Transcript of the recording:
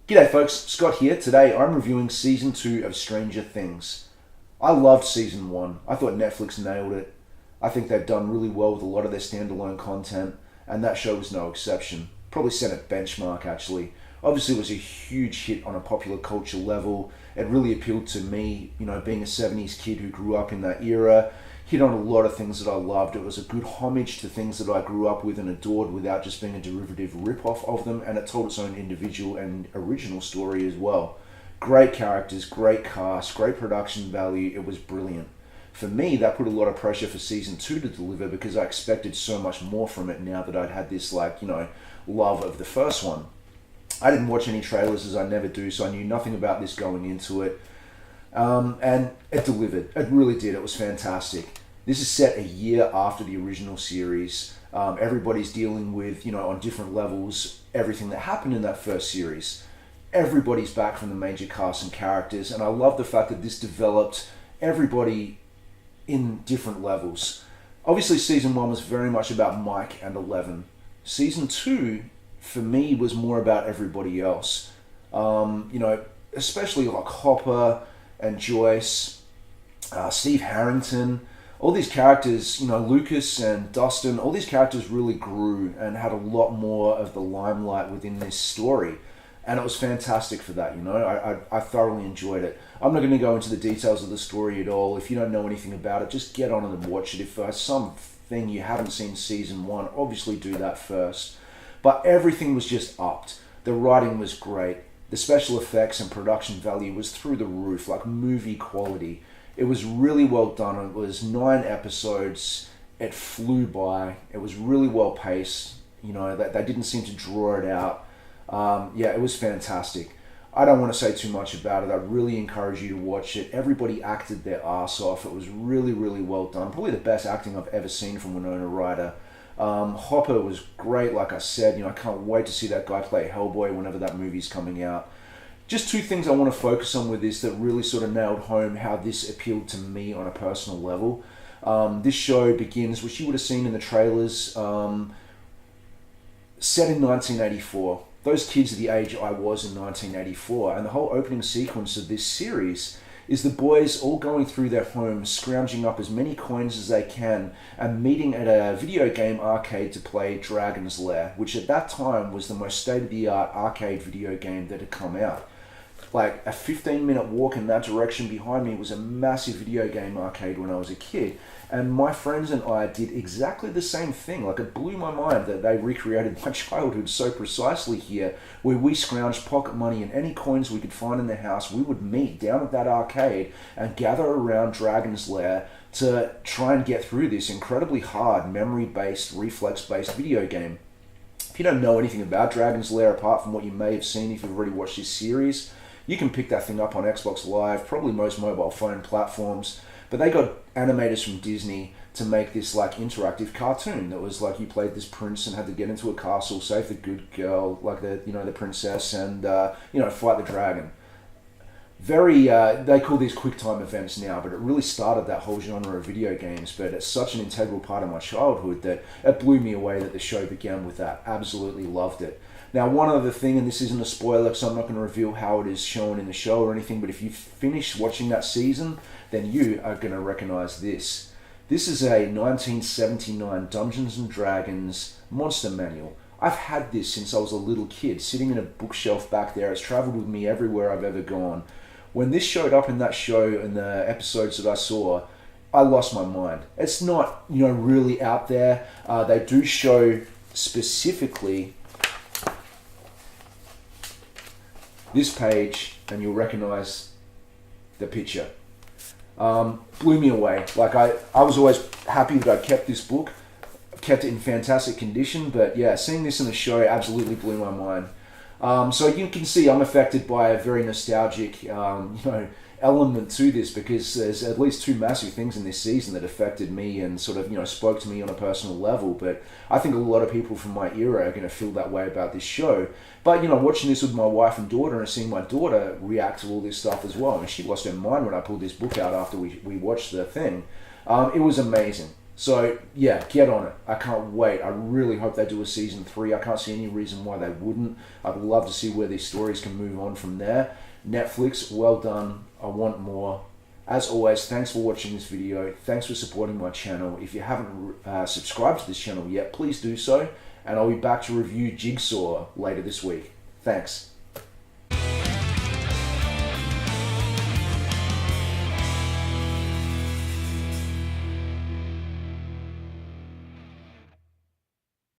G'day folks, Scott here. Today I'm reviewing Season 2 of Stranger Things. I loved Season 1. I thought Netflix nailed it. I think they've done really well with a lot of their standalone content, and that show was no exception. Probably set a benchmark actually. Obviously it was a huge hit on a popular culture level. It really appealed to me, being a 70s kid who grew up in that era. Hit on a lot of things that I loved. It was a good homage to things that I grew up with and adored without just being a derivative rip-off of them, and it told its own individual and original story as well. Great characters, great cast, great production value. It was brilliant. For me, that put a lot of pressure for Season 2 to deliver because I expected so much more from it now that I'd had this, love of the first one. I didn't watch any trailers, as I never do, so I knew nothing about this going into it. And it delivered. It really did. It was fantastic. This is set a year after the original series. Everybody's dealing with, on different levels, everything that happened in that first series. Everybody's back from the major cast and characters, and I love the fact that this developed everybody in different levels. Obviously, Season 1 was very much about Mike and Eleven. Season 2, for me, was more about everybody else. Especially like Hopper and Joyce, Steve Harrington, all these characters, Lucas and Dustin, all these characters really grew and had a lot more of the limelight within this story. And it was fantastic for that, I thoroughly enjoyed it. I'm not going to go into the details of the story at all. If you don't know anything about it, just get on it and watch it. If there's something you haven't seen Season 1, obviously do that first. But everything was just upped. The writing was great. The special effects and production value was through the roof, like movie quality. It was really well done. It was 9 episodes. It flew by. It was really well paced. They didn't seem to draw it out. It was fantastic. I don't want to say too much about it. I really encourage you to watch it. Everybody acted their arse off. It was really, really well done. Probably the best acting I've ever seen from Winona Ryder. Hopper was great, like I said. I can't wait to see that guy play Hellboy whenever that movie's coming out. Just 2 things I want to focus on with this that really sort of nailed home how this appealed to me on a personal level. This show begins, which you would have seen in the trailers, set in 1984. Those kids are the age I was in 1984, and the whole opening sequence of this series is the boys all going through their homes, scrounging up as many coins as they can, and meeting at a video game arcade to play Dragon's Lair, which at that time was the most state-of-the-art arcade video game that had come out. Like a 15-minute walk in that direction behind me was a massive video game arcade when I was a kid. And my friends and I did exactly the same thing. Like, it blew my mind that they recreated my childhood so precisely here, where we scrounged pocket money and any coins we could find in the house. We would meet down at that arcade and gather around Dragon's Lair to try and get through this incredibly hard, memory-based, reflex-based video game. If you don't know anything about Dragon's Lair, apart from what you may have seen if you've already watched this series, you can pick that thing up on Xbox Live, probably most mobile phone platforms. But they got animators from Disney to make this interactive cartoon that was like you played this prince and had to get into a castle, save the good girl, like the princess, and fight the dragon. They call these QuickTime events now, but it really started that whole genre of video games. But it's such an integral part of my childhood that it blew me away that the show began with that. Absolutely loved it. Now, one other thing, and this isn't a spoiler, so I'm not going to reveal how it is shown in the show or anything, but if you finish watching that season, then you are going to recognize this. This is a 1979 Dungeons & Dragons monster manual. I've had this since I was a little kid, sitting in a bookshelf back there. It's traveled with me everywhere I've ever gone. When this showed up in that show and the episodes that I saw, I lost my mind. It's not, really out there. They do show specifically this page, and you'll recognize the picture. Blew me away. I was always happy that I kept this book, kept it in fantastic condition, but yeah, seeing this in the show absolutely blew my mind. So you can see I'm affected by a very nostalgic, element to this, because there's at least 2 massive things in this season that affected me and sort of, spoke to me on a personal level. But I think a lot of people from my era are going to feel that way about this show. But, watching this with my wife and daughter and seeing my daughter react to all this stuff as well. She lost her mind when I pulled this book out after we watched the thing. It was amazing. So yeah, get on it. I can't wait. I really hope they do a season 3. I can't see any reason why they wouldn't. I'd love to see where these stories can move on from there. Netflix, well done. I want more. As always, thanks for watching this video. Thanks for supporting my channel. If you haven't subscribed to this channel yet, please do so. And I'll be back to review Jigsaw later this week. Thanks.